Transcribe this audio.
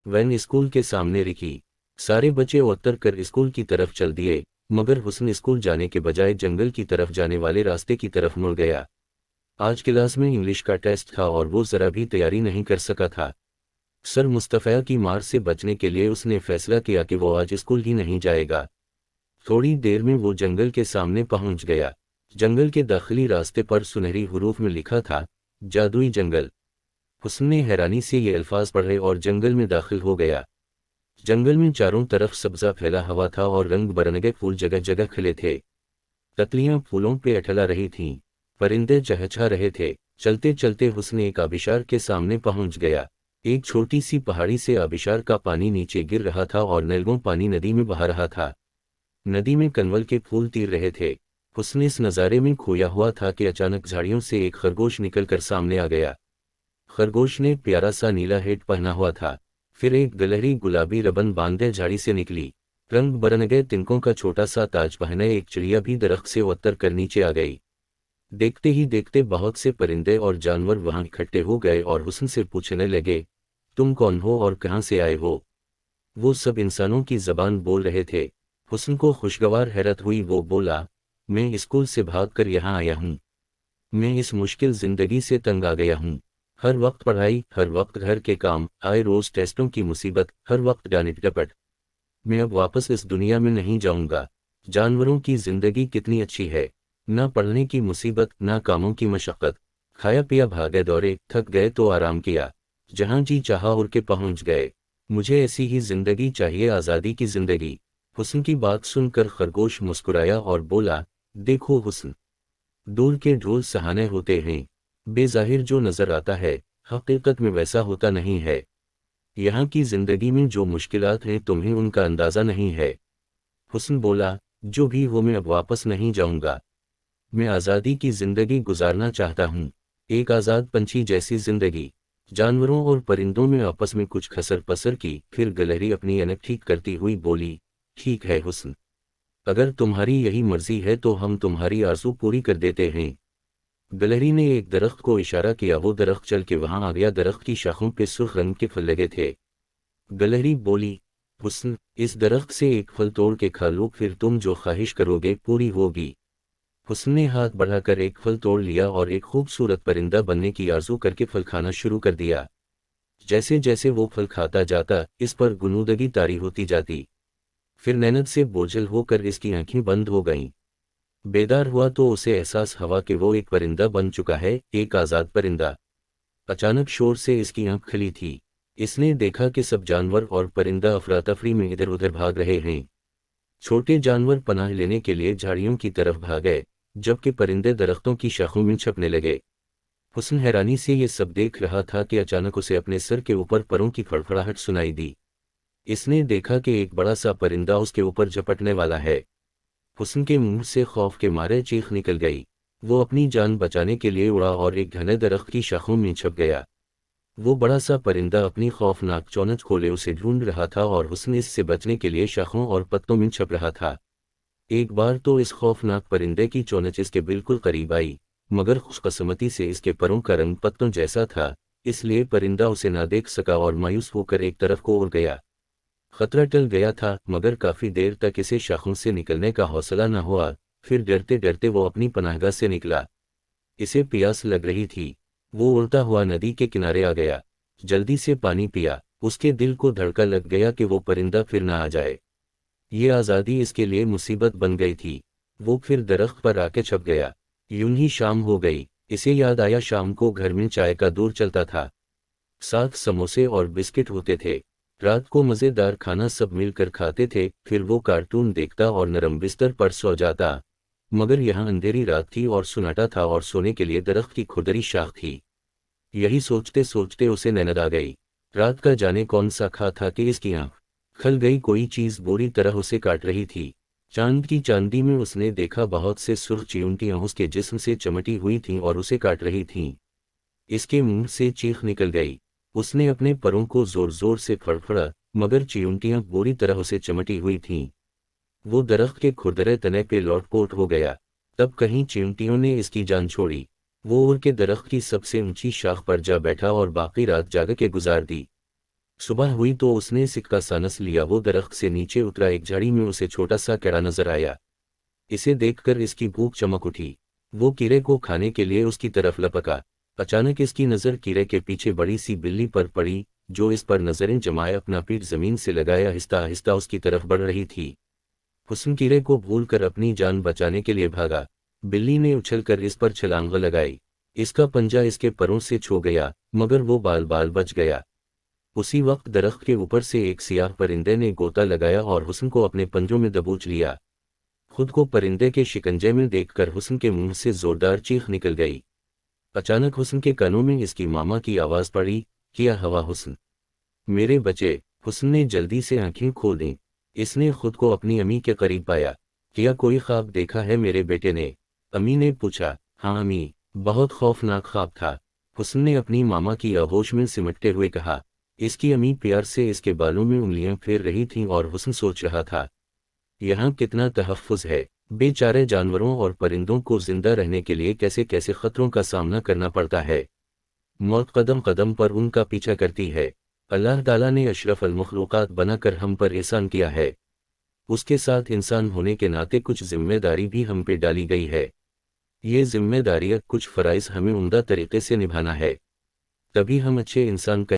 Van school के सामने रुकी। सारे बच्चे उतर कर स्कूल की तरफ चल दिए, मगर हुस्न स्कूल जाने के बजाय जंगल की तरफ जाने वाले रास्ते की तरफ मुड़ गया। आज क्लास में इंग्लिश का टेस्ट था और वो ज़रा भी तैयारी नहीं कर सका था। सर मुस्तफ़ा की मार से बचने के लिए उसने फैसला किया कि वो आज स्कूल ही नहीं जाएगा। थोड़ी देर में वो जंगल के सामने पहुंच गया। जंगल के दाखिली रास्ते पर सुनहरी हुरूफ में लिखा था, जादुई जंगल। हुस्न ने हैरानी से ये अल्फाज पढ़े और जंगल में दाखिल हो गया। जंगल में चारों तरफ सब्जा फैला हुआ था और रंग बरंगे फूल जगह जगह खिले थे। तितलियां फूलों पे अठला रही थीं, परिंदे चहचहा रहे थे। चलते चलते हुस्न एक आबिशार के सामने पहुंच गया। एक छोटी सी पहाड़ी से आबिशार का पानी नीचे गिर रहा था और नलगों पानी नदी में बहा रहा था। नदी में कनवल के फूल तीर रहे थे। हुस्न इस नज़ारे में खोया हुआ था कि अचानक झाड़ियों से एक खरगोश निकलकर सामने आ गया। खरगोश ने प्यारा सा नीला हेट पहना हुआ था, फिर एक गलहरी गुलाबी रबन बांधे झाड़ी से निकली। रंग बरंगे तिनकों का छोटा सा ताज पहने एक चिड़िया भी दरख्त से उतर कर नीचे आ गई। देखते ही देखते बहुत से परिंदे और जानवर वहां इकट्ठे हो गए और हुस्न से पूछने लगे, तुम कौन हो और कहाँ से आए हो? वो सब इंसानों की जबान बोल रहे थे। हुस्न को खुशगवार हैरत हुई। वो बोला, मैं स्कूल से भागकर यहाँ आया हूँ। मैं इस मुश्किल जिंदगी से तंग आ गया हूँ। हर वक्त पढ़ाई, हर वक्त घर के काम, आए रोज टेस्टों की मुसीबत, हर वक्त डांट डपट। मैं अब वापस इस दुनिया में नहीं जाऊंगा। जानवरों की जिंदगी कितनी अच्छी है, ना पढ़ने की मुसीबत, ना कामों की मशक्कत। खाया पिया भागे दौड़े, थक गए तो आराम किया, जहां जी चाहा उड़ के पहुंच गए। मुझे ऐसी ही जिंदगी चाहिए, आज़ादी की जिंदगी। हुस्न की बात सुनकर खरगोश मुस्कुराया और बोला, देखो हुस्न, दूर के ढोल सहाने होते हैं, बेज़ाहिर जो नजर आता है हकीकत में वैसा होता नहीं है। यहाँ की जिंदगी में जो मुश्किलात हैं तुम्हें उनका अंदाज़ा नहीं है। हुस्न बोला, जो भी हो मैं अब वापस नहीं जाऊंगा। मैं आज़ादी की जिंदगी गुजारना चाहता हूँ, एक आज़ाद पंछी जैसी जिंदगी। जानवरों और परिंदों में आपस में कुछ खसर पसर की, फिर गलहरी अपनी अनक ठीक करती हुई बोली, ठीक है हुस्न, अगर तुम्हारी यही मर्जी है तो हम तुम्हारी आरज़ू पूरी कर देते हैं। गलहरी ने एक दरख्त को इशारा किया, वो दरख्त चल के वहां आ गया। दरख्त की शाखों पे सुर्ख रंग के फल लगे थे। गलहरी बोली, हुस्न, इस दरख्त से एक फल तोड़ के खा लो, फिर तुम जो ख्वाहिश करोगे पूरी होगी। हुस्न ने हाथ बढ़ाकर एक फल तोड़ लिया और एक खूबसूरत परिंदा बनने की आरज़ू करके फल खाना शुरू कर दिया। जैसे जैसे वो फल खाता जाता, इस पर गुनूदगी तारी होती जाती। फिर मेहनत से बोझल होकर इसकी आंखें बंद हो गईं। बेदार हुआ तो उसे एहसास हुआ कि वो एक परिंदा बन चुका है, एक आज़ाद परिंदा। अचानक शोर से इसकी आंख खुली थी। इसने देखा कि सब जानवर और परिंदा अफरा तफरी में इधर उधर भाग रहे हैं। छोटे जानवर पनाह लेने के लिए झाड़ियों की तरफ भागे, जबकि परिंदे दरख्तों की शाखों में छपने लगे। हुस्न हैरानी से ये सब देख रहा था कि अचानक उसे अपने सर के ऊपर परों की फड़फड़ाहट सुनाई दी। इसने देखा कि एक बड़ा सा परिंदा उसके ऊपर झपटने वाला है। हुस्न के मुंह से खौफ के मारे चीख निकल गई। वो अपनी जान बचाने के लिए उड़ा और एक घने दरख्त की शाखों में छप गया। वो बड़ा सा परिंदा अपनी खौफनाक चौनच खोले उसे ढूंढ रहा था और हुस्न इससे बचने के लिए शाखों और पत्तों में छप रहा था। एक बार तो इस खौफनाक परिंदे की चौनच इसके बिल्कुल करीब आई, मगर खुशकिस्मती से इसके परों का रंग पत्तों जैसा था, इसलिए परिंदा उसे ना देख सका और मायूस होकर एक तरफ को उड़ गया। खतरा टल गया था, मगर काफी देर तक इसे शाखों से निकलने का हौसला न हुआ। फिर डरते डरते वो अपनी पनाहगाह से निकला। इसे प्यास लग रही थी। वो उड़ता हुआ नदी के किनारे आ गया, जल्दी से पानी पिया। उसके दिल को धड़का लग गया कि वो परिंदा फिर ना आ जाए। ये आज़ादी इसके लिए मुसीबत बन गई थी। वो फिर दरख्त पर आके छप गया। यूं ही शाम हो गई। इसे याद आया शाम को घर में चाय का दौर चलता था, साथ समोसे और बिस्किट होते थे। रात को मज़ेदार खाना सब मिलकर खाते थे। फिर वो कार्टून देखता और नरम बिस्तर पर सो जाता। मगर यहाँ अंधेरी रात थी और सुनाटा था और सोने के लिए दरख्त की खुरदरी शाख थी। यही सोचते सोचते उसे नींद आ गई। रात का जाने कौन सा खा था कि इसकी आंख खल गई। कोई चीज़ बुरी तरह उसे काट रही थी। चांद की चांदी में उसने देखा बहुत से सुर्ख चींटियां उसके जिस्म से चमटी हुई थीं और उसे काट रही थीं। इसके मुंह से चीख निकल गई। उसने अपने परों को जोर जोर से फड़फड़ा, मगर चींटियां बुरी तरह उसे चमटी हुई थीं। वो दरख्त के खुरदरे तने पे लौटपोट हो गया। तब कहीं चींटियों ने इसकी जान छोड़ी। वो उड़ के दरख्त की सबसे ऊंची शाख पर जा बैठा और बाकी रात जाग के गुजार दी। صبح ہوئی تو اس نے سکہ سانس لیا، وہ درخت سے نیچے اترا، ایک جھاڑی میں اسے چھوٹا سا کیڑا نظر آیا۔ اسے دیکھ کر اس کی بھوک چمک اٹھی، وہ کیڑے کو کھانے کے لیے اس کی طرف لپکا۔ اچانک اس کی نظر کیڑے کے پیچھے بڑی سی بلی پر پڑی، جو اس پر نظریں جمائے اپنا پیٹ زمین سے لگائے آہستہ آہستہ اس کی طرف بڑھ رہی تھی۔ حسن کیڑے کو بھول کر اپنی جان بچانے کے لیے بھاگا۔ بلی نے اچھل کر اس پر چھلانگ لگائی، اس کا پنجہ اس کے پروں سے چھو گیا، مگر وہ بال بال بچ گیا۔ اسی وقت درخت کے اوپر سے ایک سیاہ پرندے نے غوطہ لگایا اور حسن کو اپنے پنجوں میں دبوچ لیا۔ خود کو پرندے کے شکنجے میں دیکھ کر حسن کے منہ سے زوردار چیخ نکل گئی۔ اچانک حسن کے کانوں میں اس کی ماما کی آواز پڑی، کیا ہوا حسن، میرے بچے۔ حسن نے جلدی سے آنکھیں کھول دیں، اس نے خود کو اپنی امی کے قریب پایا۔ کیا کوئی خواب دیکھا ہے میرے بیٹے نے؟ امی نے پوچھا۔ ہاں امی، بہت خوفناک خواب تھا، حسن نے اپنی ماما کی آغوش میں سمٹتے ہوئے کہا۔ اس کی امی پیار سے اس کے بالوں میں انگلیاں پھیر رہی تھیں اور حسن سوچ رہا تھا، یہاں کتنا تحفظ ہے، بے چارے جانوروں اور پرندوں کو زندہ رہنے کے لیے کیسے کیسے خطروں کا سامنا کرنا پڑتا ہے۔ موت قدم قدم پر ان کا پیچھا کرتی ہے۔ اللہ تعالیٰ نے اشرف المخلوقات بنا کر ہم پر احسان کیا ہے، اس کے ساتھ انسان ہونے کے ناطے کچھ ذمہ داری بھی ہم پہ ڈالی گئی ہے۔ یہ ذمہ داریاں، کچھ فرائض ہمیں عمدہ طریقے سے نبھانا ہے، تبھی ہم اچھے انسان